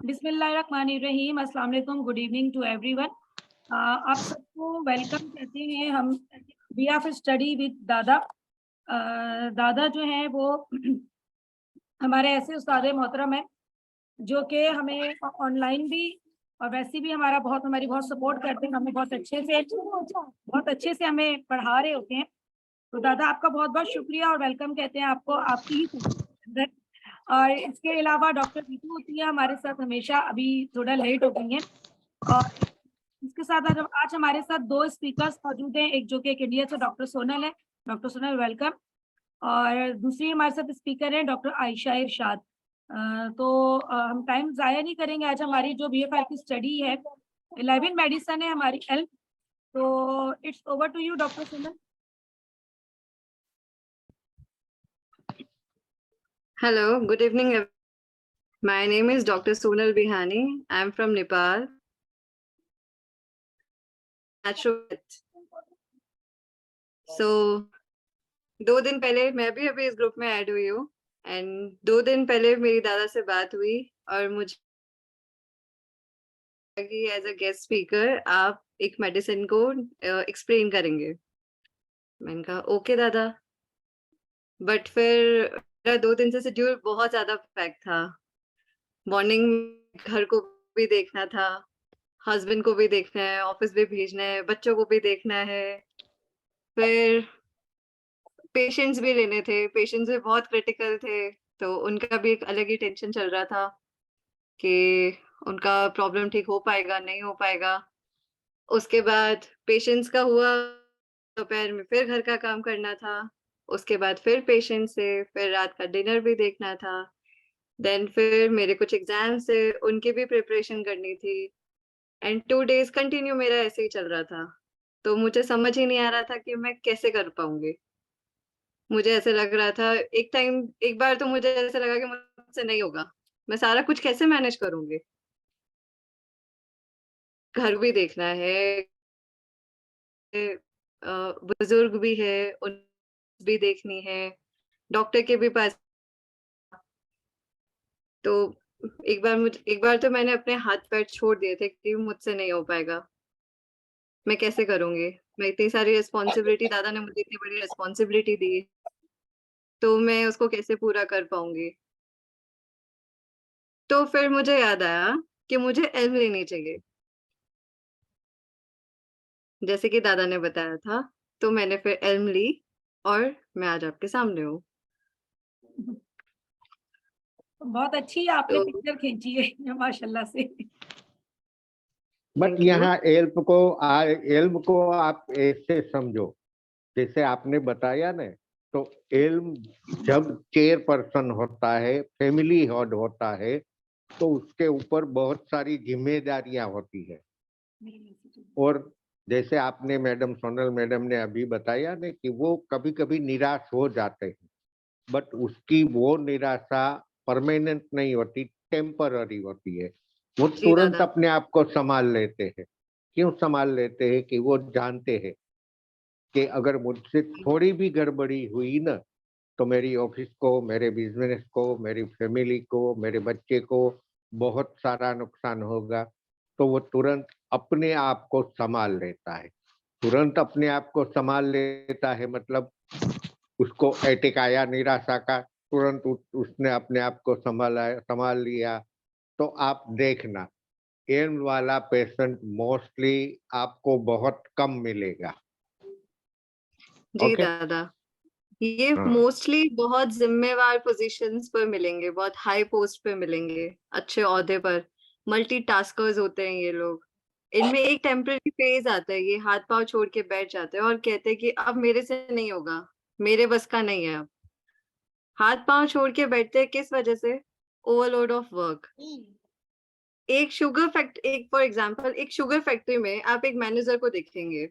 बिस्मिल्लाहिर्रहमानिर्रहीम, अस्सलाम वालेकुम, गुड इवनिंग टू एवरीवन। आप सबको वेलकम कहते हैं हम वी ऑफ स्टडी विद दादा। दादा जो हैं वो हमारे ऐसे उस्ताद मोहतरम हैं जो कि हमें ऑनलाइन भी और वैसे भी हमारी बहुत सपोर्ट करते हैं, हमें बहुत अच्छे से हमें पढ़ा रहे होते हैं। तो दादा आपका बहुत बहुत शुक्रिया और वेलकम कहते हैं आपको आपकी ही अंदर। और इसके अलावा डॉक्टर नीतू होती है हमारे साथ हमेशा, अभी थोड़ा लेट हो गई हैं। और इसके साथ आज हमारे साथ दो स्पीकर्स मौजूद हैं, एक जो कि एक इंडिया से डॉक्टर सोनल है। Doctor Sonal welcome. और दूसरी हमारे साथ स्पीकर है डॉक्टर आयशा इरशाद। हम टाइम ज़ाया नहीं करेंगे। आज हमारी जो बीएफआर की स्टडी है 11 मेडिसिन है हमारी हेल्थ। तो it's over to you doctor Sonal. Hello, good evening. My name is Dr. Sonal Bihani. I am from Nepal. Naturopath. So, 2 दिन पहले मैं भी अभी इस ग्रुप में ऐड हुई हूँ एंड 2 दिन पहले मेरी दादा से बात हुई और मुझे कि एज अ गेस्ट स्पीकर आप एक मेडिसिन को एक्सप्लेन करेंगे। मैंने कहा ओके दादा, बट फिर मेरा 2 दिन से शेड्यूल बहुत ज्यादा पैक था। मॉर्निंग घर को भी देखना था, हस्बैंड को भी देखना है, ऑफिस भी भेजना है, बच्चों को भी देखना है, फिर पेशेंट्स भी लेने थे, पेशेंट्स भी बहुत क्रिटिकल थे, तो उनका भी एक अलग ही टेंशन चल रहा था कि उनका प्रॉब्लम ठीक हो पाएगा, नहीं हो पाएगा। उसके बाद पेशेंट्स का हुआ, दोपहर में फिर घर का काम करना था, उसके बाद फिर पेशेंट से, फिर रात का डिनर भी देखना था, देन फिर मेरे कुछ एग्ज़ाम्स थे, उनकी भी प्रिपरेशन करनी थी एंड 2 डेज़ कंटिन्यू मेरा ऐसे ही चल रहा था। तो मुझे समझ ही नहीं आ रहा था कि मैं कैसे कर पाऊँगी। मुझे ऐसे लग रहा था एक बार तो मुझे ऐसा लगा कि मुझसे नहीं होगा। मैं सारा कुछ कैसे मैनेज करूँगी? घर भी देखना है, बुज़ुर्ग भी है, उन भी देखनी है, डॉक्टर के भी पास। तो एक बार तो मैंने अपने हाथ-पैर छोड़ दिए थे कि मुझसे नहीं हो पाएगा। मैं कैसे करूँगी? मैं इतनी सारी रिस्पॉन्सिबिलिटी, दादा ने मुझे इतनी बड़ी रिस्पॉन्सिबिलिटी दी, तो मैं उसको कैसे पूरा कर पाऊँगी? तो फिर मुझे याद आया कि मुझे इल्म लेनी चाहिए। जैसे कि दादा ने बताया था, तो मैंने फिर इल्म ली और मैं आज आपके सामने हूँ। बहुत अच्छी आपने तो पिक्चर खींची है माशाल्लाह से। But thank you. यहाँ एल्म को आप ऐसे समझो, जैसे आपने बताया ना, तो एल्म जब चेयरपर्सन होता है, फैमिली हेड होता है, तो उसके ऊपर बहुत सारी जिम्मेदारियां होती है। और जैसे आपने मैडम सोनल मैडम ने अभी बताया ना कि वो कभी कभी निराश हो जाते हैं, बट उसकी वो निराशा परमानेंट नहीं होती, टेम्पररी होती है। वो जी तुरंत दादा। अपने आप को संभाल लेते हैं। क्यों संभाल लेते हैं? कि वो जानते हैं कि अगर मुझसे थोड़ी भी गड़बड़ी हुई ना, तो मेरी ऑफिस को, मेरे बिजनेस को, मेरी फैमिली को, मेरे बच्चे को बहुत सारा नुकसान होगा। तो वो तुरंत अपने आप को संभाल लेता है। तुरंत अपने आप को संभाल लेता है मतलब उसको अटैक आया निराशा का, तुरंत उसने अपने आप को संभाल लिया। तो आप देखना, एड्स वाला पेशेंट मोस्टली आपको बहुत कम मिलेगा। जी ओके। दादा। ये हाँ। मोस्टली बहुत ज़िम्मेवार पोज़ीशंस पर मिलेंगे, बहुत हाई पोस्ट पे मिलेंगे, अच्छे ओहदे पर, मल्टीटास्कर्स होते हैं ये लोग। इनमें एक टेम्परेरी फ़ेज़ आता है, ये हाथ-पाँव छोड़ के बैठ जाते हैं और कहते हैं कि अब मेरे से नहीं होगा, मेरे बस का नहीं है अब। हाथ-पाँव छोड़ के बैठते हैं किस वजह से? Overload of work. एक फॉर एग्ज़ाम्पल एक शुगर फैक्ट्री में आप एक मैनेजर को देखेंगे,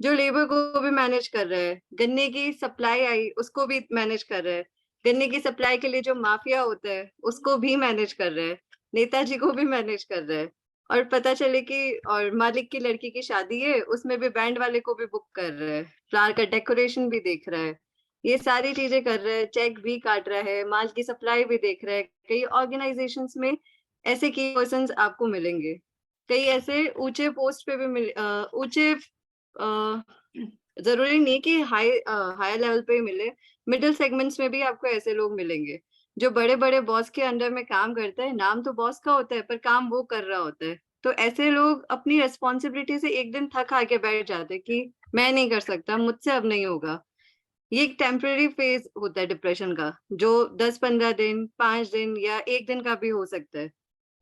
जो लेबर को भी मैनेज कर रहा है, गन्ने की सप्लाई आई उसको भी मैनेज कर रहा है, गन्ने की सप्लाई के लिए जो माफिया होता है, उसको भी मैनेज कर रहा है, नेताजी को भी मैनेज कर रहा है और पता चले कि और मालिक की लड़की की शादी है, उसमें भी बैंड वाले को भी बुक कर रहा है, फ्लावर का डेकोरेशन भी देख रहा है, ये सारी चीज़ें कर रहा है, चेक भी काट रहा है, माल की सप्लाई भी देख रहा है। कई ऑर्गनाइज़ेशंस में ऐसे की पर्सन्स आपको मिलेंगे। कई ऐसे ऊंचे पोस्ट पे भी ऊंचे जरूरी नहीं कि हायर लेवल पे ही मिले, मिडिल सेगमेंट्स में भी आपको ऐसे लोग मिलेंगे जो बड़े बड़े बॉस के अंडर में काम करते हैं। नाम तो बॉस का होता है पर काम वो कर रहा होता है। तो ऐसे लोग अपनी रिस्पॉन्सिबिलिटी से एक दिन थक आके बैठ जाते हैं कि मैं नहीं कर सकता, मुझसे अब नहीं होगा। ये एक टेम्पररी फेज होता है डिप्रेशन का, जो 10-15 दिन, 5 दिन या 1 दिन का भी हो सकता है।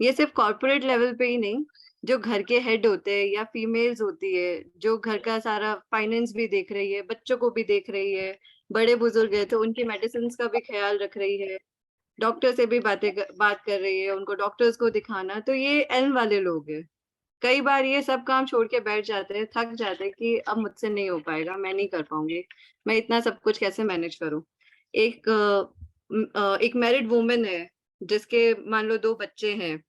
ये सिर्फ कॉर्पोरेट लेवल पे ही नहीं, जो घर के हेड होते हैं या फीमेल्स होती है, जो घर का सारा फाइनेंस भी देख रही है, बच्चों को भी देख रही है, बड़े बुजुर्ग है तो उनकी मेडिसिन का भी ख्याल रख रही है, डॉक्टर से भी बात कर रही है, उनको डॉक्टर्स को दिखाना, तो ये एल्म वाले लोग हैं। कई बार ये सब काम छोड़ के बैठ जाते हैं, थक जाते हैं कि अब मुझसे नहीं हो पाएगा, मैं नहीं कर पाऊंगी, मैं इतना सब कुछ कैसे मैनेज करूं। एक मैरिड वुमेन है जिसके मान लो 2 बच्चे हैं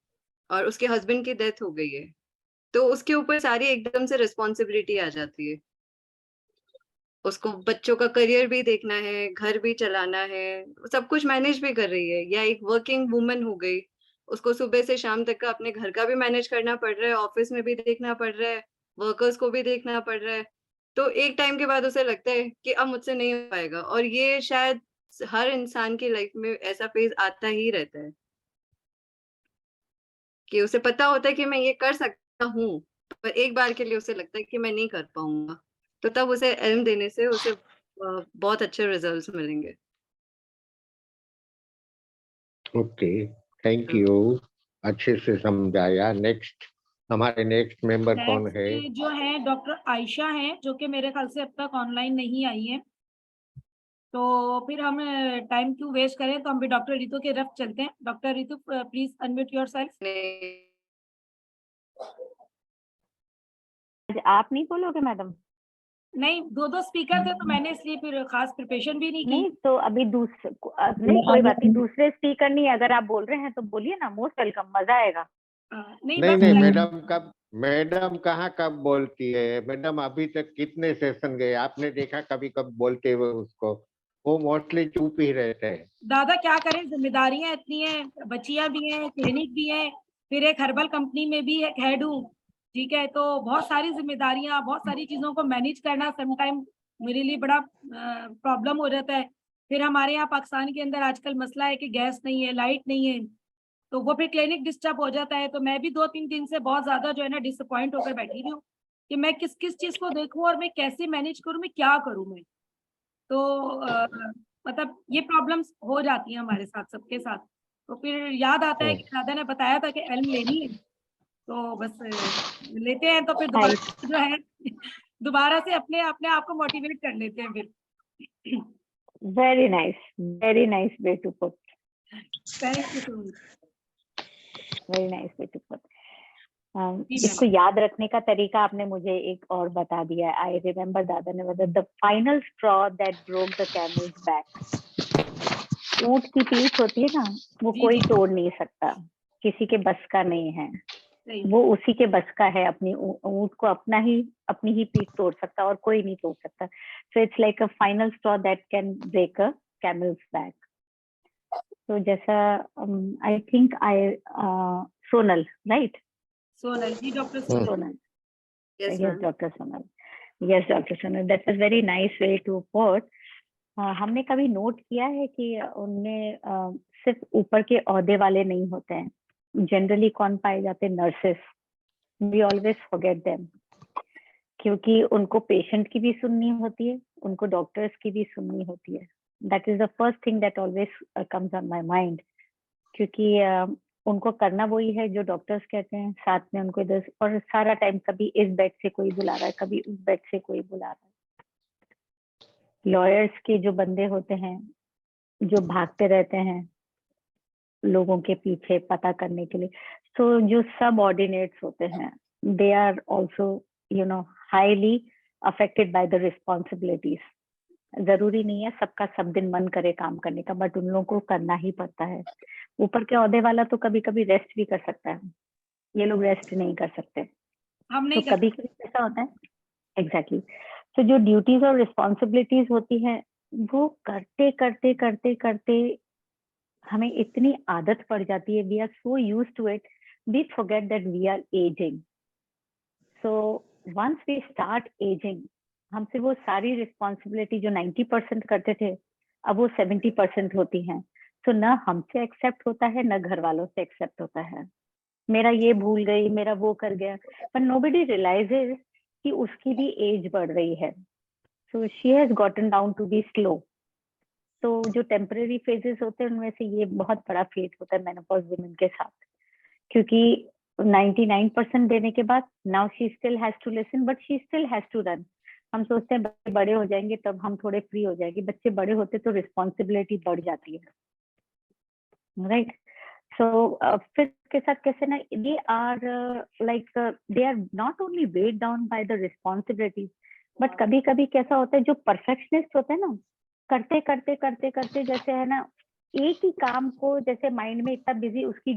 और उसके हस्बैंड की डेथ हो गई है, तो उसके ऊपर सारी एकदम से रिस्पॉन्सिबिलिटी आ जाती है। उसको बच्चों का करियर भी देखना है, घर भी चलाना है, सब कुछ मैनेज भी कर रही है। या एक वर्किंग वुमन हो गई, उसको सुबह से शाम तक का अपने घर का भी मैनेज करना पड़ रहा है, ऑफिस में भी देखना पड़ रहा है, वर्कर्स को भी देखना पड़ रहा है। तो एक टाइम के बाद उसे लगता है कि अब मुझसे नहीं हो पाएगा, और ये शायद हर इंसान की लाइफ में ऐसा फेज आता ही रहता है कि उसे पता होता है कि मैं ये कर सकता हूँ, पर एक बार के लिए उसे लगता है कि मैं नहीं कर पाऊंगा। तो तब उसे एल्म देने से उसे बहुत अच्छे रिजल्ट्स मिलेंगे। ओके, थैंक यू, अच्छे से समझाया। नेक्स्ट, हमारे नेक्स्ट मेंबर कौन है? नेक्स्ट जो है डॉक्टर आयशा है, जो कि मेरे ख्याल से अब तक ऑनलाइन नहीं आई है। तो फिर हम टाइम क्यों वेस्ट करें, तो हम भी डॉक्टर रितु के तरफ चलते हैं। Doctor Ritu, please unmute yourself. आप नहीं बोलोगे मैडम? नहीं, 2 स्पीकर थे तो मैंने इसलिए फिर खास प्रिपरेशन भी नहीं की। नहीं तो अभी दूसरे नहीं, कोई बात नहीं, दूसरे स्पीकर नहीं, अगर आप बोल रहे हैं तो बोलिए ना, मोस्ट वेलकम, मजा आएगा। नहीं नहीं बस नहीं, मैडम कहाँ कब बोलती है? मैडम अभी तक कितने सेशन गए, आपने देखा कभी कब बोलते हुए उसको? वो मोस्टली चुप ही रहते हैं। दादा क्या करें, जिम्मेदारियां इतनी हैं, बच्चियां भी हैं, क्लिनिक भी है, फिर एक हर्बल कंपनी में भी एक हेड हूँ। ठीक है, तो बहुत सारी जिम्मेदारियां, बहुत सारी चीजों को मैनेज करना समटाइम मेरे लिए बड़ा प्रॉब्लम हो जाता है। फिर हमारे यहाँ पाकिस्तान के अंदर आजकल मसला है कि गैस नहीं है, लाइट नहीं है, तो वो फिर क्लिनिक डिस्टर्ब हो जाता है। तो मैं भी 2-3 दिन से बहुत ज्यादा जो है ना डिसअपॉइंट होकर बैठी हुई हूँ कि मैं किस किस चीज को देखूं और मैं कैसे मैनेज करूं, मैं क्या करूं मैं। तो मतलब ये प्रॉब्लम्स हो जाती हैं हमारे साथ, सबके साथ। तो फिर याद आता है कि दादा ने बताया था कि एल्म लेनी है, तो बस लेते हैं। तो फिर दोबारा जो है दोबारा से अपने अपने आप को मोटिवेट कर लेते हैं फिर। Very nice way to put, thank you so much. Very nice way to put. जी इसको याद रखने का तरीका आपने मुझे एक और बता दिया। आई रिमेम्बर दादा ने बताया, the final straw that broke the camel's back. ऊंट की पीठ होती है ना, वो जी, कोई जी। तोड़ नहीं सकता, किसी के बस का नहीं है, सही। वो उसी के बस का है। अपनी ऊंट को अपनी ही पीठ तोड़ सकता, और कोई नहीं तोड़ सकता। So it's like a final straw that can break a camel's back. तो जैसा I think Sonal, right? Sonal ji, doctor Sonal, Yes, yes, ma'am. Doctor Sonal, yes, doctor Sonal, that was very nice way to put. हमने कभी नोट किया है कि उनमें सिर्फ ऊपर के ओहदे वाले नहीं होते हैं, जनरली कौन पाए जाते हैं? Nurses. We always forget them, क्योंकि उनको पेशेंट की भी सुननी होती है, उनको डॉक्टर्स की भी सुननी होती है। That is the first thing that always comes on my mind, क्योंकि उनको करना वही है जो डॉक्टर्स कहते हैं, साथ में उनको इधर, और सारा टाइम कभी इस बेड से कोई बुला रहा है, कभी उस बेड से कोई बुला रहा है। लॉयर्स के जो बंदे होते हैं, जो भागते रहते हैं लोगों के पीछे पता करने के लिए, तो जो सब ऑर्डिनेट्स होते हैं, they are also highly affected by the responsibilities. जरूरी नहीं है सबका सब दिन मन करे काम करने का, बट उन लोगों को करना ही पड़ता है। ऊपर के ओहदे वाला तो कभी कभी रेस्ट भी कर सकता है, ये लोग रेस्ट नहीं कर सकते। हम तो नहीं कभी कभी ऐसा होता है, एग्जैक्टली। तो जो ड्यूटीज और रिस्पॉन्सिबिलिटीज होती है, वो करते करते करते करते हमें इतनी आदत पड़ जाती है, we are so used to it, we forget that we are ageing. So once we start ageing, हमसे वो सारी रिस्पॉन्सिबिलिटी जो 90% करते थे, अब वो 70% होती हैं. तो ना हमसे एक्सेप्ट होता है, ना घर वालों से एक्सेप्ट होता है. मेरा ये भूल गई, मेरा वो कर गया, पर नोबडी रियलाइजेस कि उसकी भी एज बढ़ रही है. So she has gotten down to be slow. तो जो टेम्पररी फेजेस होते हैं उनमें से ये बहुत बड़ा फेज होता है मेनोपॉज वुमेन के साथ, क्योंकि 99% देने के बाद now she still has to listen, but she still has to run. हम सोचते हैं बच्चे बड़े हो जाएंगे तब हम थोड़े फ्री हो जाएंगे. बच्चे बड़े होते तो रिस्पॉन्सिबिलिटी बढ़ जाती है, राइट. सो फिर के साथ कैसे ना, they are like they are not only weight down by the responsibilities, but कभी कभी कैसा होता है, जो परफेक्शनिस्ट होते हैं ना, करते करते करते करते जैसे है ना, एक ही काम को जैसे माइंड में इतना बिजी, उसकी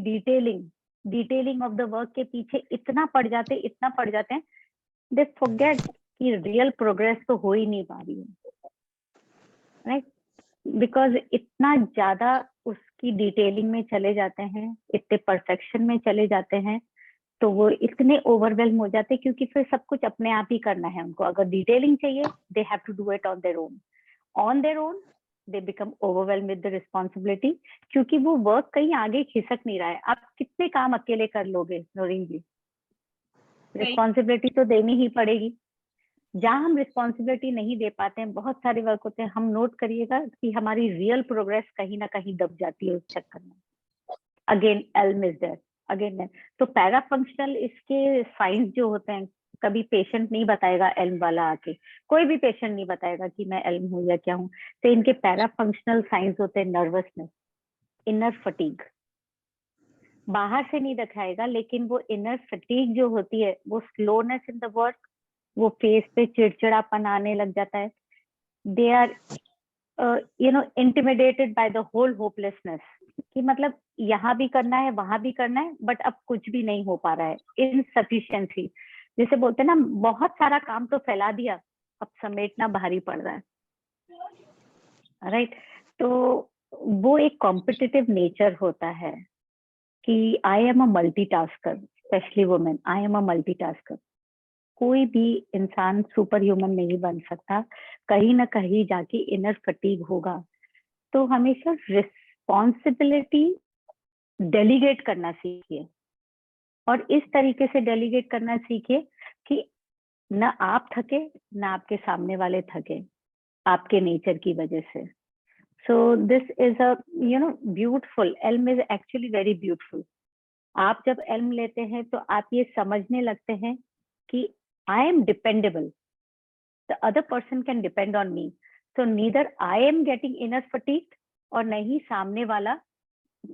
डिटेलिंग ऑफ द वर्क के पीछे इतना पड़ जाते हैं, दे फॉरगेट कि रियल प्रोग्रेस तो हो ही नहीं पा रही है, राइट. बिकॉज इतना ज्यादा उसकी डिटेलिंग में चले जाते हैं, इतने परफेक्शन में चले जाते हैं, तो वो इतने ओवरवेल्म हो जाते हैं, क्योंकि फिर सब कुछ अपने आप ही करना है उनको. अगर डिटेलिंग चाहिए, they have to do it on their own. They become overwhelm with the responsibility, क्योंकि वो वर्क कहीं आगे खिसक नहीं रहा है. आप कितने काम अकेले कर लोगे नौरीन जी? रिस्पॉन्सिबिलिटी तो देनी ही पड़ेगी. जहाँ हम रिस्पॉन्सिबिलिटी नहीं दे पाते हैं, बहुत सारे वर्क होते हैं, हम नोट करिएगा कि हमारी रियल प्रोग्रेस कहीं ना कहीं दब जाती है उस चक्कर में. Again elm is there, again. तो पैरा फंक्शनल इसके साइंस जो होते हैं, कभी पेशेंट नहीं बताएगा एल्म वाला आके, कोई भी पेशेंट नहीं बताएगा कि मैं एल्म हूँ या क्या हूँ. तो इनके पैरा फंक्शनल साइंस होते हैं नर्वसनेस, इनर फटीग. बाहर से नहीं दिखाएगा, लेकिन वो इनर फटीग जो होती है, वो स्लोनेस इन द वर्क, वो फेस पे चिड़चिड़ापन आने लग जाता है. They are intimidated by the whole hopelessness, कि मतलब यहाँ भी करना है, वहां भी करना है, बट अब कुछ भी नहीं हो पा रहा है. इनसफिशिएंसी, जैसे बोलते हैं ना, बहुत सारा काम तो फैला दिया, अब समेटना भारी पड़ रहा है, राइट. तो वो एक कॉम्पिटिटिव नेचर होता है कि I am a multitasker, specially women, I am a multitasker. कोई भी इंसान सुपर ह्यूमन नहीं बन सकता, कहीं ना कहीं जाके इनर फटीग होगा. तो हमेशा रिस्पॉन्सिबिलिटी डेलीगेट करना सीखिए, और इस तरीके से डेलीगेट करना सीखिए कि ना आप थके, ना आपके सामने वाले थके, आपके नेचर की वजह से. सो this is a beautiful, Elm is actually very beautiful. आप जब एल्म लेते हैं तो आप ये समझने लगते हैं कि I am dependable, the other person can depend on me, so neither I am getting inner fatigued और नहीं सामने वाला,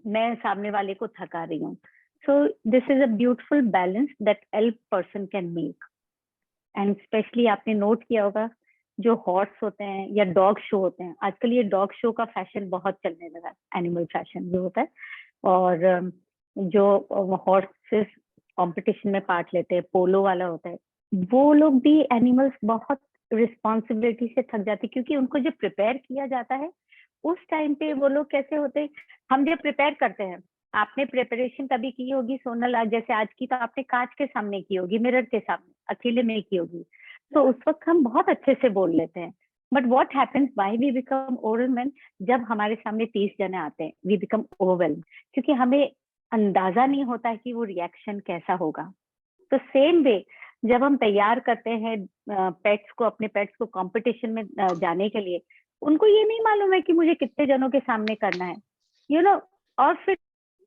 मैं सामने वाले को थका रही हूँ. So this is a beautiful balance that a person can make. And especially आपने नोट किया होगा, जो हॉर्स होते हैं या डॉग शो होते हैं, आजकल ये डॉग शो का फैशन बहुत चलने लगा है, एनिमल फैशन जो होता है. और जो हॉर्सेस कंपटीशन में पार्ट लेते हैं, पोलो वाला होता है, वो लोग भी एनिमल्स बहुत रिस्पॉन्सिबिलिटी से थक जाते, क्योंकि उनको जब प्रिपेयर किया जाता है उस टाइम पे वो लोग कैसे होते हैं. हम जब प्रिपेयर करते हैं, आपने प्रिपरेशन कभी की होगी सोनल, जैसे आज की, तो आपने कांच के सामने की होगी, मिरर के सामने अकेले में की होगी, तो उस वक्त हम बहुत अच्छे से बोल लेते हैं. But what happens, why we become overwhelm, जब हमारे सामने 30 जने आते हैं, वी बिकम ओवरवेल्म, क्योंकि हमें अंदाजा नहीं होता है कि वो रिएक्शन कैसा होगा. तो सेम वे, जब हम तैयार करते हैं पेट्स को, अपने पेट्स को कंपटीशन में जाने के लिए, उनको ये नहीं मालूम है कि मुझे कितने जनों के सामने करना है, और फिर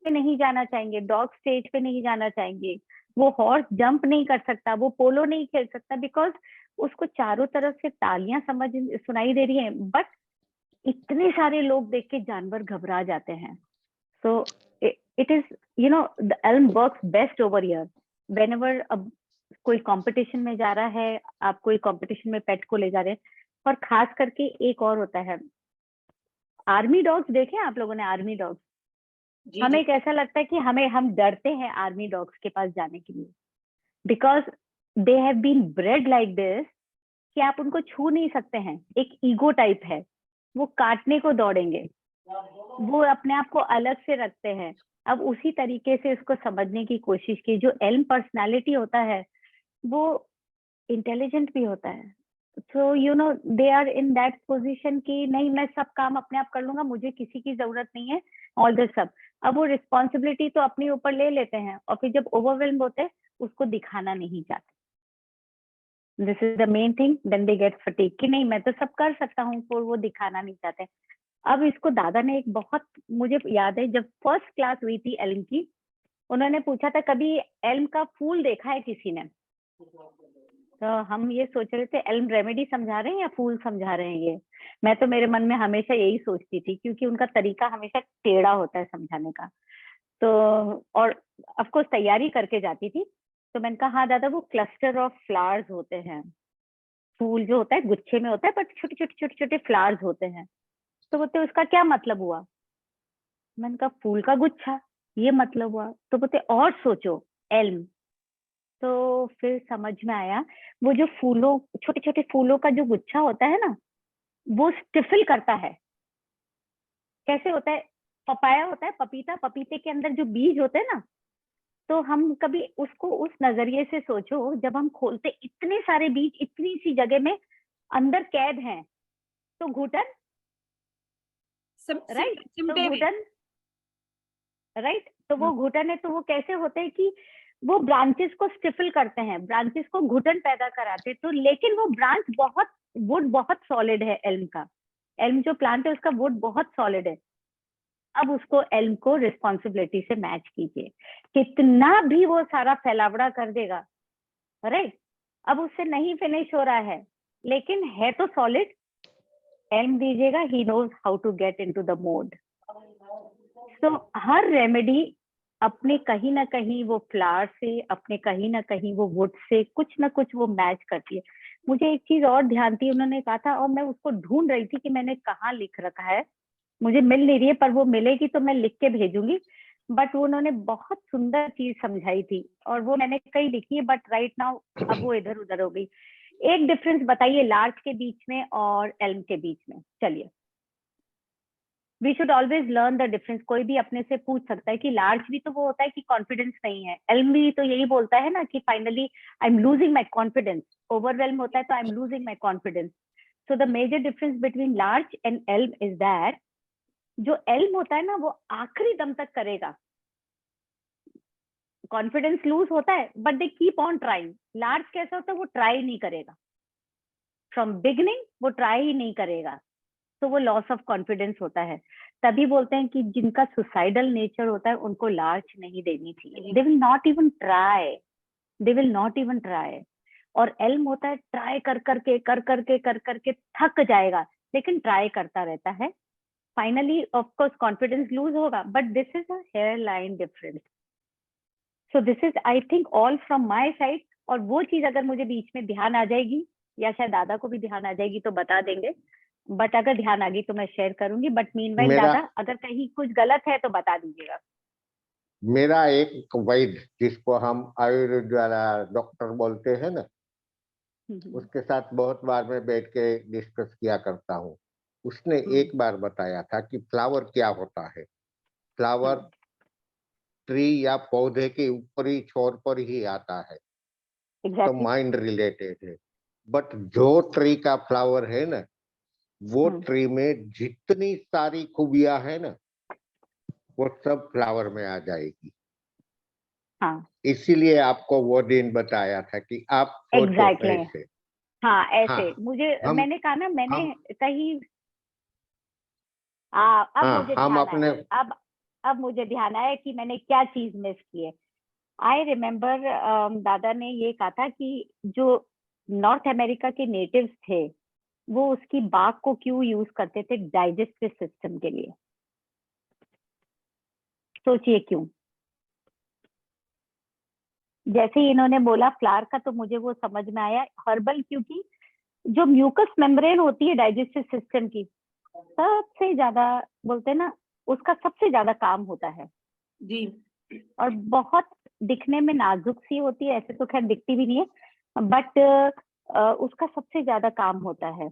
नहीं जाना चाहेंगे, डॉग स्टेज पे नहीं जाना चाहेंगे, वो हॉर्स जंप नहीं कर सकता, वो पोलो नहीं खेल सकता, बिकॉज उसको चारों तरफ से तालियां सुनाई दे रही हैं, बट इतने सारे लोग देख के जानवर घबरा जाते हैं. So it is the Elm works best over here. Whenever अब कोई कंपटीशन में जा रहा है, आप कोई कंपटीशन में पेट को ले जा रहे हैं, और खास करके एक और होता है, आर्मी डॉग्स देखे आप लोगों ने? आर्मी डॉग्स, हमें कैसा लगता है कि हम डरते हैं आर्मी डॉग्स के पास जाने के लिए, because they have been bred like this कि आप उनको छू नहीं सकते हैं. एक ईगो टाइप है, वो काटने को दौड़ेंगे. वो अपने आप को अलग से रखते हैं। अब उसी तरीके से उसको समझने की कोशिश की। जो एल्म पर्सनालिटी होता है वो इंटेलिजेंट भी होता है। So you know they are in that position कि नहीं, मैं सब काम अपने आप कर लूंगा, मुझे किसी की जरूरत नहीं है, ऑल दिस सब। अब वो रिस्पॉन्सिबिलिटी तो अपने ऊपर ले लेते हैं और फिर जब ओवरवेल्म होते हैं उसको दिखाना नहीं चाहते। This is the main thing, then they get fatigue कि नहीं मैं तो सब कर सकता हूँ, पर वो दिखाना नहीं चाहते। अब इसको दादा ने एक बहुत, मुझे याद है जब फर्स्ट क्लास हुई थी एल्म की, उन्होंने पूछा था कभी एल्म का फूल देखा है किसी ने? तो हम ये सोच रहे थे एल्म रेमेडी समझा रहे हैं या फूल समझा रहे हैं ये। मैं तो मेरे मन में हमेशा यही सोचती थी, क्योंकि उनका तरीका हमेशा टेढ़ा होता है समझाने का। तो और ऑफ कोर्स तैयारी करके जाती थी। तो मैंने कहा हाँ दादा, वो क्लस्टर ऑफ फ्लावर्स होते हैं, फूल जो होता है गुच्छे में होता है, बट छोटे छोटे छोटे छोटे फ्लावर्स होते हैं। तो बोलते उसका क्या मतलब हुआ? मैंने कहा फूल का गुच्छा, ये मतलब हुआ। तो बोलते और सोचो, एल्म। तो फिर समझ में आया, वो जो फूलों, छोटे छोटे फूलों का जो गुच्छा होता है ना, वो स्टिफल करता है। कैसे होता है? पपाया होता है, पपीता, पपीते के अंदर जो बीज होते हैं ना, तो हम कभी उसको उस नजरिए से सोचो, जब हम खोलते इतने सारे बीज इतनी सी जगह में अंदर कैद हैं, तो घुटन, राइट? तो सिमटे में। घुटन, राइट? तो वो घुटन है, तो वो कैसे होते हैं कि वो ब्रांचेस को स्टिफल करते हैं, ब्रांचेस को घुटन पैदा कराते। तो लेकिन वो ब्रांच बहुत, वुड बहुत सॉलिड है एल्म का। एल्म जो प्लांट है उसका वुड बहुत सॉलिड है। अब उसको एल्म को रिस्पॉन्सिबिलिटी से मैच कीजिए, कितना भी वो सारा फैलावड़ा कर देगा, राइट? अब उससे नहीं फिनिश हो रहा है, लेकिन है तो सॉलिड। एल्म दीजिएगा, he knows how to get into the mode. तो हर रेमेडी अपने कहीं ना कहीं वो फ्लावर से, अपने कहीं ना कहीं वो वुड से कुछ ना कुछ वो मैच करती है। मुझे एक चीज और ध्यान थी, उन्होंने कहा था, और मैं उसको ढूंढ रही थी कि मैंने कहाँ लिख रखा है, मुझे मिल नहीं रही है, पर वो मिलेगी तो मैं लिख के भेजूंगी। बट वो उन्होंने बहुत सुंदर चीज समझाई थी, और वो मैंने कई लिखी है, बट राइट नाउ अब वो इधर उधर हो गई। एक डिफरेंस बताइए लार्ज के बीच में और एल्म के बीच में। चलिए, we should always learn the difference. कोई भी अपने से पूछ सकता है कि लार्ज भी तो वो होता है कि कॉन्फिडेंस नहीं है, एल्म भी तो यही बोलता है ना कि finally I am losing my confidence. Overwhelm होता है तो I am losing my confidence. So the major difference between large and elm is that जो एल्म होता है ना वो आखिरी दम तक करेगा। कॉन्फिडेंस लूज होता है but they keep on trying. Large कैसा होता है, वो ट्राई नहीं करेगा, फ्रॉम बिगिनिंग वो ट्राई ही नहीं करेगा, तो वो लॉस ऑफ कॉन्फिडेंस होता है। तभी बोलते हैं कि जिनका सुसाइडल नेचर होता है उनको लार्ज नहीं देनी चाहिए। They will not even try, they will not even try. और एल्म होता है ट्राई कर करके कर करके कर करके थक जाएगा, लेकिन ट्राई करता रहता है। Finally of course confidence lose होगा, but this is a hairline difference. So this is I think all from my side. और वो चीज अगर मुझे बीच में ध्यान आ जाएगी, या शायद दादा को भी ध्यान आ जाएगी तो बता देंगे, बट अगर ध्यान आ गई तो मैं शेयर करूंगी। बट मीनवाइल मेरा दादा अगर कहीं कुछ गलत है तो बता दीजिएगा। मेरा एक वैद्य, जिसको हम आयुर्वेद वाला डॉक्टर बोलते हैं ना, उसके साथ बहुत बार मैं बैठ के डिस्कस किया करता हूँ। उसने एक बार बताया था कि फ्लावर क्या होता है। फ्लावर ट्री या पौधे के ऊपरी छोर पर ही आता है, तो एग्जैक्टली। माइंड रिलेटेड है। बट जो ट्री का फ्लावर है ना, वो ट्री में जितनी सारी खूबियां है ना, वो सब फ्लावर में आ जाएगी। हाँ इसीलिए आपको वो दिन बताया था कि आप सोचो एग्जैक्टली। ऐसे। हाँ हाँ, ऐसे मुझे, हम मैंने कहा ना, मैंने हम कहीं अब हाँ, मुझे हम ध्यान अपने आया। अब मुझे ध्यान आया कि मैंने क्या चीज मिस की है। आई रिमेम्बर दादा ने ये कहा था कि जो नॉर्थ अमेरिका के नेटिव्स थे वो उसकी बाग को क्यों यूज करते थे डाइजेस्टिव सिस्टम के लिए। सोचिए क्यों। जैसे ही इन्होंने बोला फ्लावर का तो मुझे वो समझ में आया, हर्बल, क्योंकि जो म्यूकस मेम्ब्रेन होती है डाइजेस्टिव सिस्टम की, सबसे ज्यादा बोलते हैं ना, उसका सबसे ज्यादा काम होता है। जी। और बहुत दिखने में नाजुक सी होती है, ऐसे तो खैर दिखती भी नहीं है, बट उसका सबसे ज्यादा काम होता है।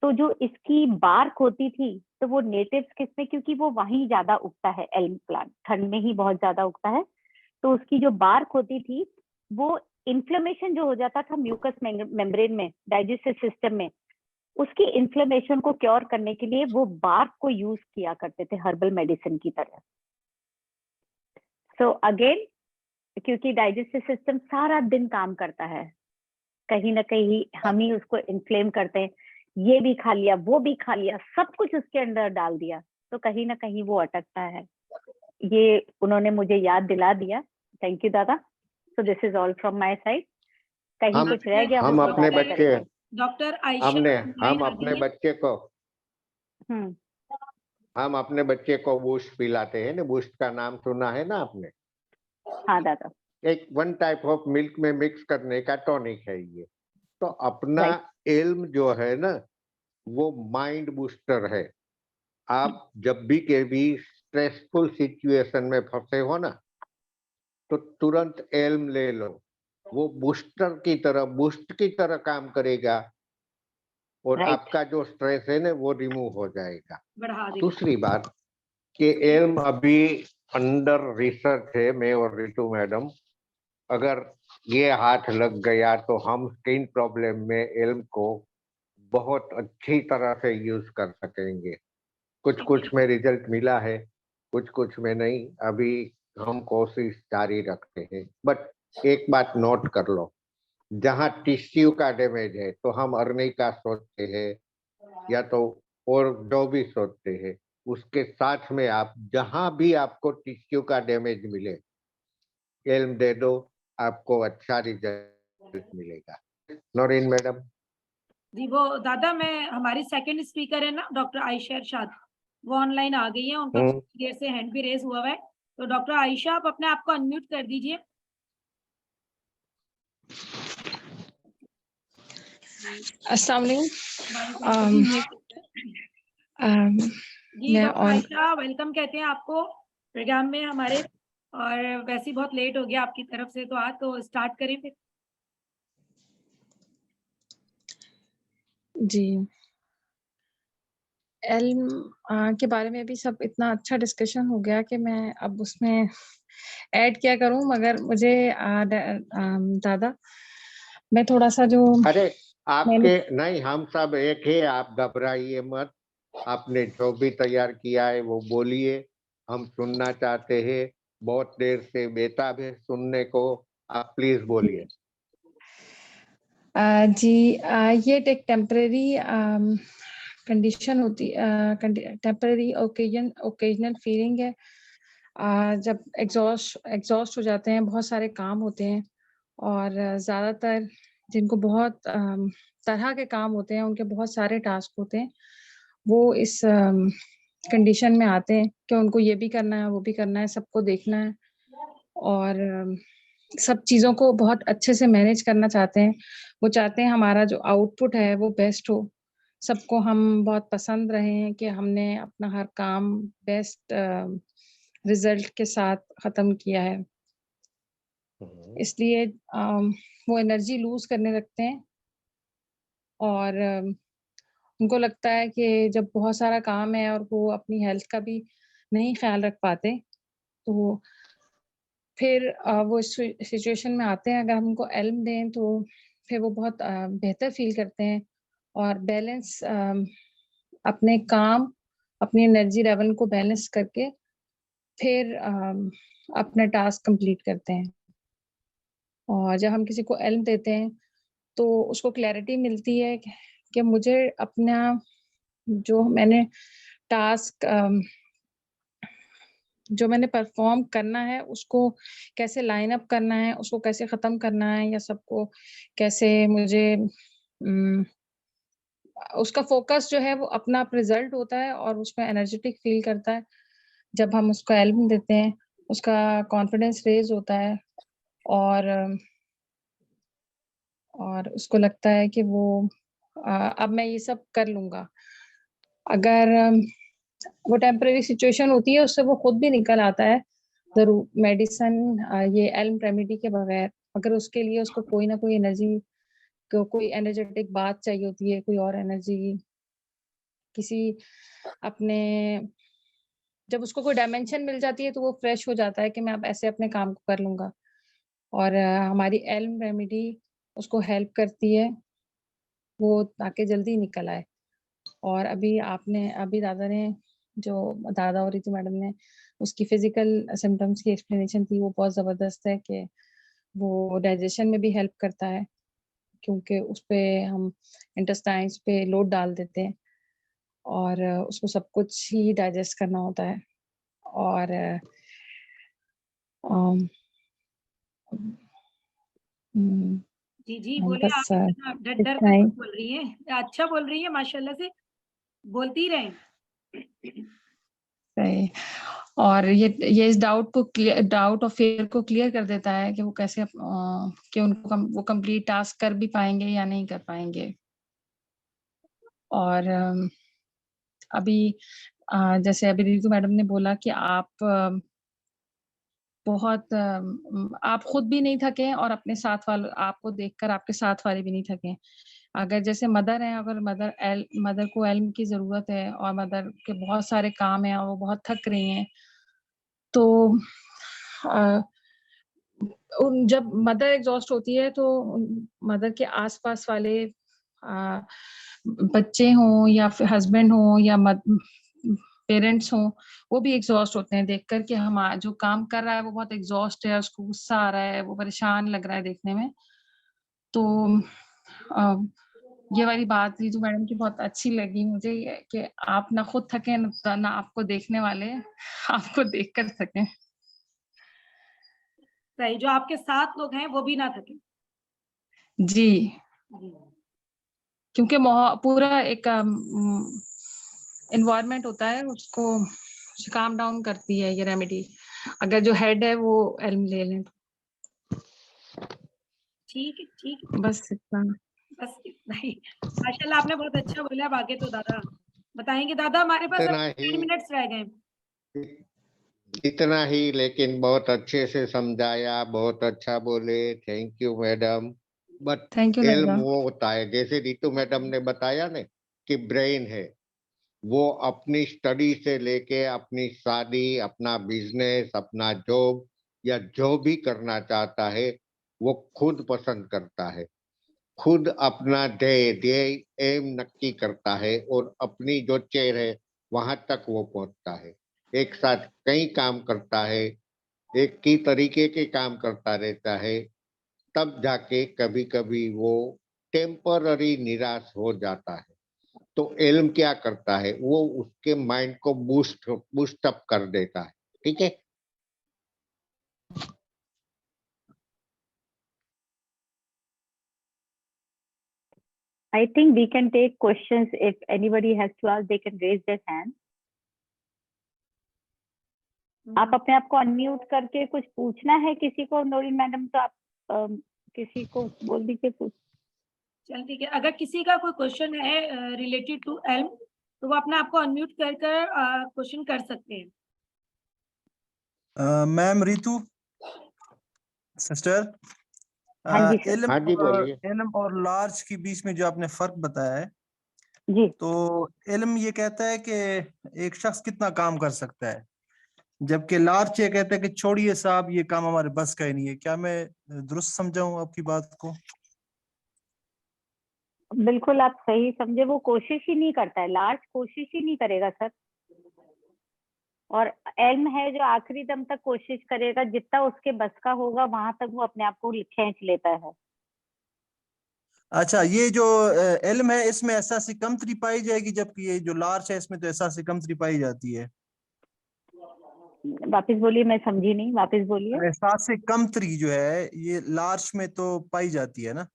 तो जो इसकी बार्क होती थी, तो वो नेटिव्स किसमें, क्योंकि वो वहीं ज्यादा उगता है, एल्म प्लांट ठंड में ही बहुत ज्यादा उगता है, तो उसकी जो बार्क होती थी वो इन्फ्लेमेशन जो हो जाता था म्यूकस मेम्ब्रेन में, डाइजेस्टिव सिस्टम में, उसकी इन्फ्लेमेशन को क्योर करने के लिए वो बार्क को यूज किया करते थे हर्बल मेडिसिन की तरह। सो अगेन, क्योंकि डाइजेस्टिव सिस्टम सारा दिन काम करता है, कहीं ना कहीं हम ही उसको इन्फ्लेम करते हैं, ये भी खा लिया, वो भी खा लिया, सब कुछ उसके अंदर डाल दिया, तो कहीं ना कहीं वो अटकता है। ये उन्होंने मुझे याद दिला दिया। थैंक यू दादा। सो this is all from my side. कहीं कुछ रह गया हम हो तो अपने दादा बच्चे करेंगे। डॉक्टर आयशा हम online आ अपने गई है। बच्चे को हम्म, हम अपने बच्चे को बूस्ट पिलाते हैं ना। बूस्ट का नाम सुना है ना आपने? हाँ दादा। एक वन टाइप ऑफ मिल्क में मिक्स करने का टॉनिक है ये। तो अपना राइट। इल्म जो है ना, वो माइंड बूस्टर है। आप जब भी के भी स्ट्रेसफुल सिचुएशन में फंसे हो ना, तो तुरंत इल्म ले लो। वो बूस्टर की तरह, बूस्ट की तरह काम करेगा और राइट। आपका जो स्ट्रेस है ना, वो रिमूव हो जाएगा। बढ़ा देगा। दूसरी बात कि इल्म अभी अंडर रिसर्च है, मैं और रितु मैडम। अगर ये हाथ लग गया तो हम स्किन प्रॉब्लम में इल्म को बहुत अच्छी तरह से यूज कर सकेंगे। कुछ कुछ में रिजल्ट मिला है, कुछ कुछ में नहीं। अभी हम कोशिश जारी रखते हैं। बट एक बात नोट कर लो, जहाँ टिश्यू का डैमेज है तो हम अरनी का सोचते हैं, या तो और जो भी सोचते हैं, उसके साथ में आप जहां भी आपको टिश्यू का डैमेज मिले, इल्म दे दो, आपको अच्छा रिजल्ट मिलेगा। नौरीन मैडम। जी वो दादा, मैं हमारी सेकंड स्पीकर है ना डॉक्टर आयशा इरशाद, वो ऑनलाइन आ गई है, उनका काफी देर से हैंड भी रेज हुआ है। तो डॉक्टर आयशा, आप अपने आप को अनम्यूट कर दीजिए। अस्सलाम वालेकुम। जी मैं डॉक्टर ऑन आयशा, वेलकम कहते हैं आपको प्रोग्राम में हमारे। और वैसे ही बहुत लेट हो गया आपकी तरफ से, तो आज तो स्टार्ट करें फिर। जी, एल्म के बारे में भी सब इतना अच्छा डिस्कशन हो गया कि मैं अब उसमें ऐड क्या करूं, मगर मुझे दादा, मैं थोड़ा सा जो अरे मैंने आपके नहीं, हम सब एक है, आप घबराइए मत। आपने जो भी तैयार किया है वो बोलिए, हम सुनना चाहते हैं। बहुत देर से बेताब है सुनने को। आप प्लीज बोलिए। जी, ये एक टेम्परेरी कंडीशन होती, टेम्परेरी ओकेजनल फीलिंग है। जब एग्जॉस्ट हो जाते हैं, बहुत सारे काम होते हैं, और ज़्यादातर जिनको बहुत तरह के काम होते हैं, उनके बहुत सारे टास्क होते हैं, वो इस कंडीशन में आते हैं कि उनको ये भी करना है, वो भी करना है, सबको देखना है, और सब चीज़ों को बहुत अच्छे से मैनेज करना चाहते हैं। वो चाहते हैं हमारा जो आउटपुट है वो बेस्ट हो। सबको हम बहुत पसंद रहे हैं कि हमने अपना हर काम बेस्ट रिजल्ट के साथ ख़त्म किया है। इसलिए वो एनर्जी लूज़ करने लगते हैं, और उनको लगता है कि जब बहुत सारा काम है और वो अपनी हेल्थ का भी नहीं ख़्याल रख पाते, तो फिर वो इस सिचुएशन में आते हैं। अगर हम उनको एल्म दें तो फिर वो बहुत बेहतर फ़ील करते हैं, और बैलेंस अपने काम, अपनी एनर्जी लेवल को बैलेंस करके फिर अपना टास्क कंप्लीट करते हैं। और जब हम किसी को एल्म देते हैं, तो उसको क्लैरिटी मिलती है कि मुझे अपना जो मैंने टास्क जो मैंने परफॉर्म करना है, उसको कैसे लाइन अप करना है, उसको कैसे ख़त्म करना है, या सबको कैसे मुझे उसका फ़ोकस जो है वो अपना रिज़ल्ट होता है, और उसमें एनर्जेटिक फ़ील करता है। जब हम उसको एल्बम देते हैं, उसका कॉन्फिडेंस रेज़ होता है, और उसको लगता है कि वो अब मैं ये सब कर लूँगा। अगर वो टेम्परेरी सिचुएशन होती है, उससे वो खुद भी निकल आता है, ज़रूर मेडिसिन ये एल्म रेमेडी के बगैर। अगर उसके लिए उसको कोई ना कोई एनर्जी, कोई एनर्जेटिक बात चाहिए होती है, कोई और एनर्जी किसी अपने जब उसको कोई डायमेंशन मिल जाती है तो वो फ्रेश हो जाता है कि मैं अब ऐसे अपने काम को कर लूंगा। और हमारी एल्म रेमेडी उसको हेल्प करती है वो ताकि जल्दी निकल आए। और अभी दादा और रितु मैडम ने उसकी फिजिकल सिम्टम्स की एक्सप्लेनेशन दी, वो बहुत जबरदस्त है कि वो डाइजेशन में भी हेल्प करता है क्योंकि उस पे हम इंटेस्टाइन्स पे लोड डाल देते हैं और उसको सब कुछ ही डाइजेस्ट करना होता है। और अम, हम्म, जी जी बोले, बस आप इतना डर डर इतना कर ही मत बोल रही हैं, अच्छा बोल रही है माशाल्लाह से, बोलती ही रहें। सही। और ये इस डाउट और फियर को क्लियर कर देता है कि वो कैसे कि वो कंप्लीट टास्क कर भी पाएंगे या नहीं कर पाएंगे। और अभी जैसे अभी रितु मैडम ने बोला कि आप खुद भी नहीं थके और अपने साथ वाले आपको देखकर आपके साथ वाले भी नहीं थके। अगर जैसे मदर हैं, अगर मदर को एल्म की जरूरत है और मदर के बहुत सारे काम हैं और वो बहुत थक रही हैं, तो अ, जब मदर एग्जॉस्ट होती है तो मदर के आसपास वाले बच्चे हों या फिर हस्बैंड हों या पेरेंट्स हों, वो भी एग्जॉस्ट होते हैं देखकर कि हम जो काम कर रहा है वो बहुत एग्जॉस्ट है, उसको गुस्सा आ रहा है, वो परेशान लग रहा है देखने में। तो अ, ये वाली बात रितु मैडम की बहुत अच्छी लगी मुझे, कि आप ना खुद थके ना आपको देखने वाले आपको देख कर सकें। सही, जो आपके साथ लोग हैं वो भी ना थके। जी, जी क्योंकि पूरा एक एनवायरनमेंट होता है, उसको काम डाउन करती है ये रेमेडी, अगर जो हेड है वो एल्म ले लें। ठीक है, ठीक है, बस इतना। बस इतना ही। माशाल्लाह आपने बहुत अच्छा बोला। अब आगे तो दादा बताएंगे। दादा हमारे पास इतना अभी ही 10 मिनट्स रह गए। इतना ही, लेकिन बहुत अच्छे से समझाया, बहुत अच्छा बोले, thank you madam. But thank you इल्म दादा। वो होता है, जैसे रितु मैडम ने बताया ना, कि ब्रेन है वो अपनी स्टडी से लेके अपनी शादी, अपना बिजनेस, अपना जॉब या जो भी करना चाहता है वो खुद पसंद करता है, खुद अपना ध्येय एम नक्की करता है और अपनी जो चेयर है वहां तक वो पहुंचता है। एक साथ कई काम करता है, एक ही तरीके के काम करता रहता है, तब जाके कभी कभी वो टेम्पररी निराश हो जाता है। तो इल्म क्या करता है, वो उसके माइंड को बूस्ट अप कर देता है। ठीक है। I think we can take questions. If anybody has to ask, they can raise their hand. आप अपने आप को अनम्यूट करके कुछ पूछना है किसी को, नोरिन मैडम, तो आप किसी को बोल दीजिए कुछ। चल ठीक है, अगर किसी का कोई क्वेश्चन है रिलेटेड टू एल्म तो वो अपने आप को अनम्यूट कर क्वेश्चन कर सकते हैं। मैम रितु सिस्टर, हाँ जी सर। हाँ जी बोलिए। इल्म और लार्ज के बीच में जो आपने फर्क बताया है, जी। तो इल्म ये कहता है कि एक शख्स कितना काम कर सकता है, जबकि लार्ज ये कहता है कि छोड़िए साहब ये काम हमारे बस का ही नहीं है। क्या मैं दुरुस्त समझाऊं आपकी बात को? बिल्कुल आप सही समझे, वो कोशिश ही नहीं करता है, लार्ज कोशिश ही नहीं करेगा सर। और एल्म है जो आखिरी दम तक कोशिश करेगा, जितना उसके बस का होगा वहां तक वो अपने आप को खींच लेता है। अच्छा, ये जो इल्म है इसमें एहसास कमतरी पाई जाएगी, जबकि ये जो लार्ज है इसमें तो एहसास कमतरी पाई जाती है। वापस बोलिए, मैं समझी नहीं, वापस बोलिए। एहसास कमतरी जो है ये लार्ज में तो पाई जाती है ना।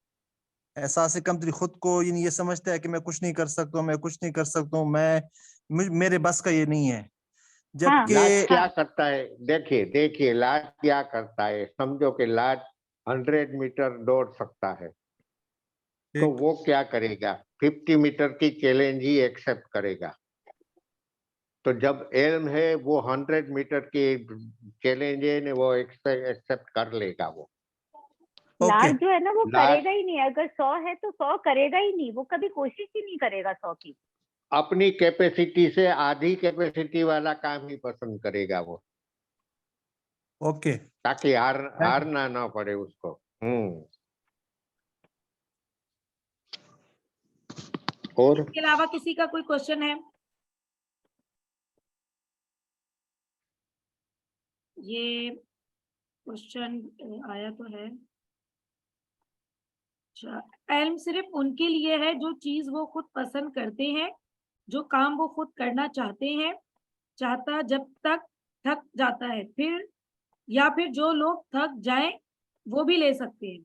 एहसास कमतरी खुद को ये समझता है कि मैं कुछ नहीं कर सकता हूँ, मैं कुछ नहीं कर सकता हूँ, मेरे बस का ये नहीं है। हाँ, जबकि लाज क्या हाँ, करता है, देखिए देखिए लाज क्या करता है। समझो कि लाज 100 मीटर दौड़ सकता है, तो एक वो क्या करेगा, 50 मीटर की चैलेंज ही एक्सेप्ट करेगा। तो जब एल्म है वो 100 मीटर की चैलेंज है वो एक्सेप्ट कर लेगा। वो ओके। लार्ज जो है ना वो लाज करेगा ही नहीं। अगर 100 है तो 100 करेगा ही नहीं, वो कभी कोशिश ही नहीं करेगा 100 की। अपनी कैपेसिटी से आधी कैपेसिटी वाला काम ही पसंद करेगा वो, ओके ताकि हारना ना पड़े उसको। और इसके अलावा किसी का कोई क्वेश्चन है? ये क्वेश्चन आया तो है। अच्छा, एल्म सिर्फ उनके लिए है जो चीज वो खुद पसंद करते हैं, जो काम वो खुद करना चाहते हैं, चाहता जब तक थक जाता है, फिर या फिर जो लोग थक जाएं वो भी ले सकते हैं।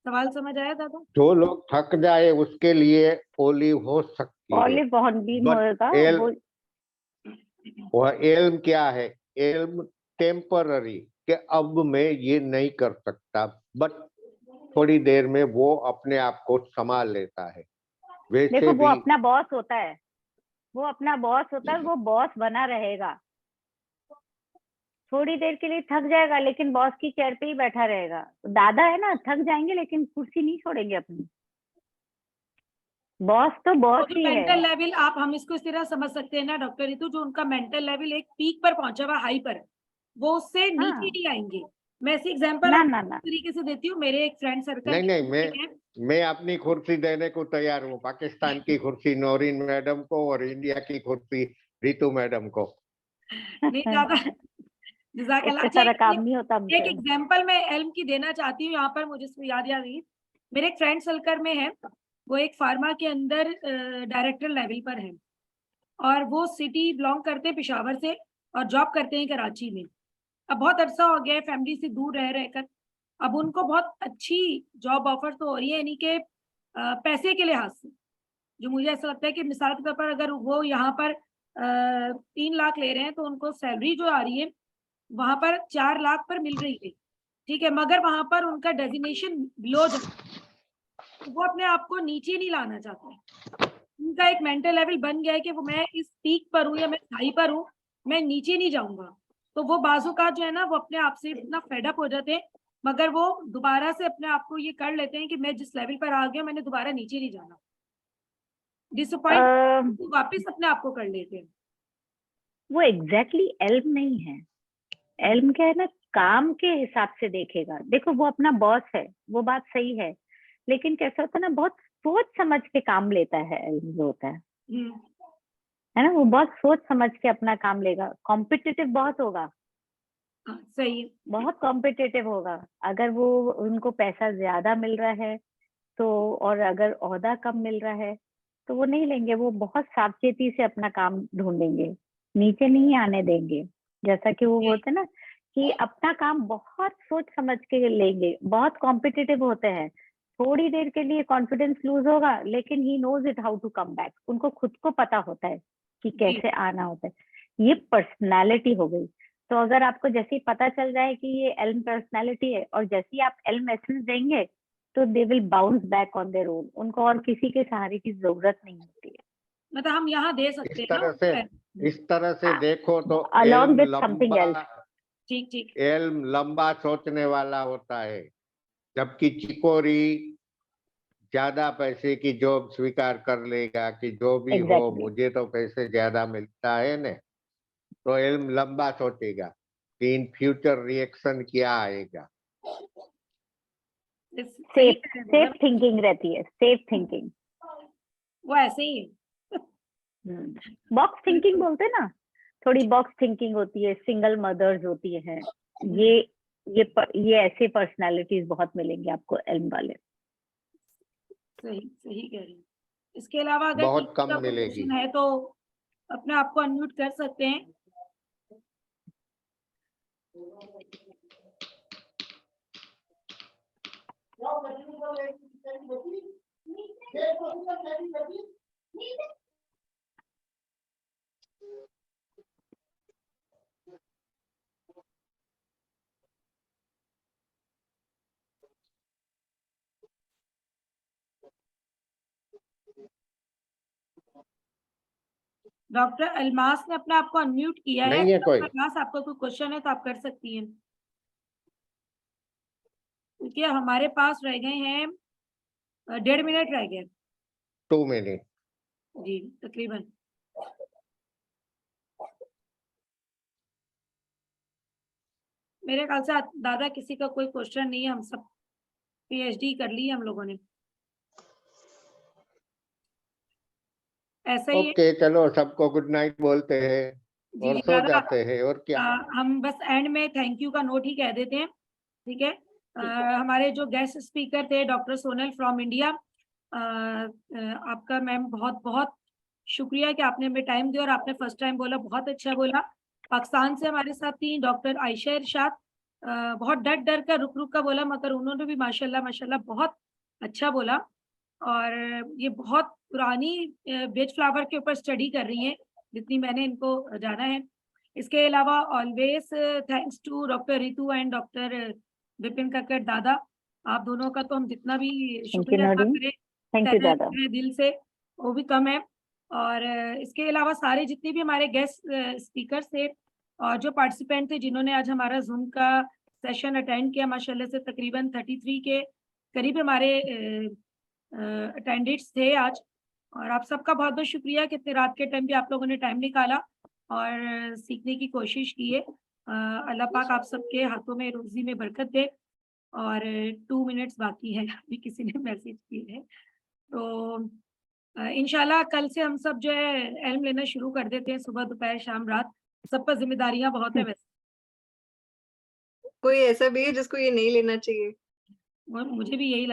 सवाल समझ आया दादा? जो लोग थक जाए उसके लिए ओलिव हो सकती है, ऑलिव हॉर्नबीन बट होगा वो। वह एल्म क्या है? एल्म टेम्पररी, कि अब मैं ये नहीं कर सकता, बट थोड़ी देर में वो अपने आप को संभाल लेता है। वैसे देखो वो भी अपना बॉस होता है, वो अपना बॉस होता है, वो बॉस बना रहेगा। थोड़ी देर के लिए थक जाएगा लेकिन बॉस की चेयर पे ही बैठा रहेगा। दादा है ना, थक जाएंगे लेकिन कुर्सी नहीं छोड़ेंगे अपनी। बॉस तो बॉस तो ही है। मेंटल लेवल, आप हम इसको इस तरह समझ सकते हैं ना डॉक्टर रितु, जो उनका मेंटल लेवल एक पीक पर पहुंचा हुआ, हाई पर, वो उससे नीचे हाँ, नहीं आएंगे। मैं ऐसी एग्जांपल ना आपको ना इस ना, तरीके से देती हूँ। मेरे एक फ्रेंड सर्कल नहीं, में मैं अपनी कुर्सी देने को तैयार हूँ। पाकिस्तान की कुर्सी नौरीन मैडम को और इंडिया की कुर्सी रितु मैडम को। नहीं ज्यादा जज़ाकल्लाह। इतना अच्छा, सारा काम नहीं होता एक हमसे। एग्जांपल मैं एल्म की देना चाहती हूँ यहाँ पर, मुझे इसमें याद रही। मेरे एक फ्रेंड सर्कल में है, वो एक फार्मा के अंदर डायरेक्टर लेवल पर है, और वो सिटी बिलोंग करते हैं पेशावर से, और जॉब करते हैं कराची में। अब बहुत अरसा हो गया है फैमिली से दूर रह रहकर। अब उनको बहुत अच्छी जॉब ऑफर तो हो रही है, यानी कि पैसे के लिहाज से, जो मुझे ऐसा लगता है कि मिसाल के तौर पर अगर वो यहाँ पर 3 लाख ले रहे हैं, तो उनको सैलरी जो आ रही है वहां पर 4 लाख पर मिल रही है। ठीक है, मगर वहां पर उनका डेजिग्नेशन बिलो जा, तो वो अपने आप को नीचे नहीं लाना चाहते हैं। उनका एक मेंटल लेवल बन गया है कि वो मैं इस पीक पर हूँ या मैं हाई पर हूँ, मैं नीचे नहीं जाऊंगा। तो वो बाजू का जो है ना, वो अपने आप से इतना फेडअप हो जाते हैं, मगर वो दोबारा से अपने आप को ये कर लेते हैं कि मैं जिस लेवल पर आ गया, मैंने दोबारा नीचे नहीं जाना। डिसअपॉइंट अ, वापस अपने आप को कर लेते हैं। वो एग्जैक्टली एल्म नहीं है। एल्म क्या है ना, काम के हिसाब से देखेगा। देखो वो अपना बॉस है, वो बात सही है, लेकिन कैसा होता है ना, बहुत सोच समझ के काम लेता है एल्म जो होता है ना, वो बहुत सोच समझ के अपना काम लेगा। कॉम्पिटिटिव बहुत होगा, हाँ, सही है। बहुत कॉम्पिटिटिव होगा। अगर वो उनको पैसा ज्यादा मिल रहा है तो, और अगर ओहदा कम मिल रहा है तो वो नहीं लेंगे। वो बहुत सावचेती से अपना काम ढूंढेंगे, नीचे नहीं आने देंगे। जैसा कि वो बोलते हैं ना कि अपना काम बहुत सोच समझ के लेंगे। बहुत कॉम्पिटिटिव होते हैं। थोड़ी देर के लिए कॉन्फिडेंस लूज होगा लेकिन he knows it how to come back. उनको खुद को पता होता है कि कैसे आना होता है। ये पर्सनालिटी हो गई। तो अगर आपको जैसे ही पता चल जाए कि ये एल्म पर्सनालिटी है, और जैसे ही आप एल्म एसेंस देंगे, तो they will bounce back on their own. उनको और किसी के सहारे की जरूरत नहीं होती है। मतलब हम यहाँ दे इस सकते हैं ना तरह से उनको। इस तरह से देखो तो अलॉन्ग विथ समथिंग एल्स। ठीक ठीक। एल्म लंबा सोचने वाला होता है, जबकि चिकोरी ज्यादा पैसे की जॉब स्वीकार कर लेगा कि जो भी हो, एग्जैक्टली। मुझे तो पैसे ज्यादा मिलता है ने। तो एल्म लंबा सोचेगा कि इन फ्यूचर रिएक्शन क्या आएगा। सही सेफ कह रहे हैं सेफ दादा, थिंकिंग रहती है, सेफ थिंकिंग। वो ऐसे ही है। बॉक्स थिंकिंग बोलते हैं ना, थोड़ी बॉक्स थिंकिंग होती है। सिंगल मदर्स होती है। ये ये ऐसे पर्सनालिटीज बहुत मिलेंगे आपको एल्म वाले। सही सही कह रही हैं। इसके अलावा अगर बहुत किसी कम का कोई मिलेगी। क्वेश्चन है तो अपने आप को अनम्यूट कर सकते हैं। डॉक्टर अलमास ने अपने आप को अनम्यूट किया है। नहीं है कोई? डॉक्टर अलमास, आपका कोई क्वेश्चन है तो आप कर सकती हैं, क्योंकि हमारे पास रह गए हैं 1.5 मिनट रह गए। 2 मिनट। जी तकरीबन। मेरे ख्याल से दादा किसी का कोई क्वेश्चन नहीं है, हम सब पीएचडी कर ली है हम लोगों ने। ऐसा ही है। ओके, चलो सबको गुड नाइट बोलते हैं जी और जी सो दादा, जाते हैं, और क्या। हम बस एंड में थैंक यू का नोट ही कह देते हैं, ठीक है। हमारे जो गेस्ट स्पीकर थे डॉक्टर सोनल फ्रॉम इंडिया, आपका मैम बहुत बहुत शुक्रिया कि आपने हमें टाइम दिया और आपने फर्स्ट टाइम बोला, बहुत अच्छा बोला। पाकिस्तान से हमारे साथ थी डॉक्टर आयशा इरशाद, बहुत डर डर कर रुक रुक कर बोला, मगर उन्होंने भी माशाल्लाह माशाल्लाह बहुत अच्छा बोला। और ये बहुत पुरानी वेज फ्लावर के ऊपर स्टडी कर रही हैं, जितनी मैंने इनको जाना है। इसके अलावा always thanks to doctor Ritu and doctor Vipin Kakkar दादा, आप दोनों का तो हम जितना भी शुक्रिया अदा नौरीन। करें थैंक यू दादा। तहे दिल से वो भी कम है। और इसके अलावा सारे जितने भी हमारे गेस्ट स्पीकर थे और जो पार्टिसिपेंट थे जिन्होंने आज हमारा जूम का सेशन अटेंड किया, माशाल्लाह से तकरीबन 33 के करीब हमारे अटेंडेंट्स थे आज। और आप सबका बहुत बहुत शुक्रिया कि इतने रात के टाइम भी आप लोगों ने टाइम निकाला और सीखने की कोशिश की है। अल्लाह पाक आप सबके हाथों में रोजी में बरकत दे। और 2 मिनट्स बाकी है, अभी किसी ने मैसेज किए हैं, तो इंशाल्लाह कल से हम सब जो है इल्म लेना शुरू कर देते हैं, सुबह दोपहर शाम रात, सब पर जिम्मेदारियां बहुत है वैसे। कोई ऐसा भी है जिसको ये नहीं लेना चाहिए? मुझे भी यही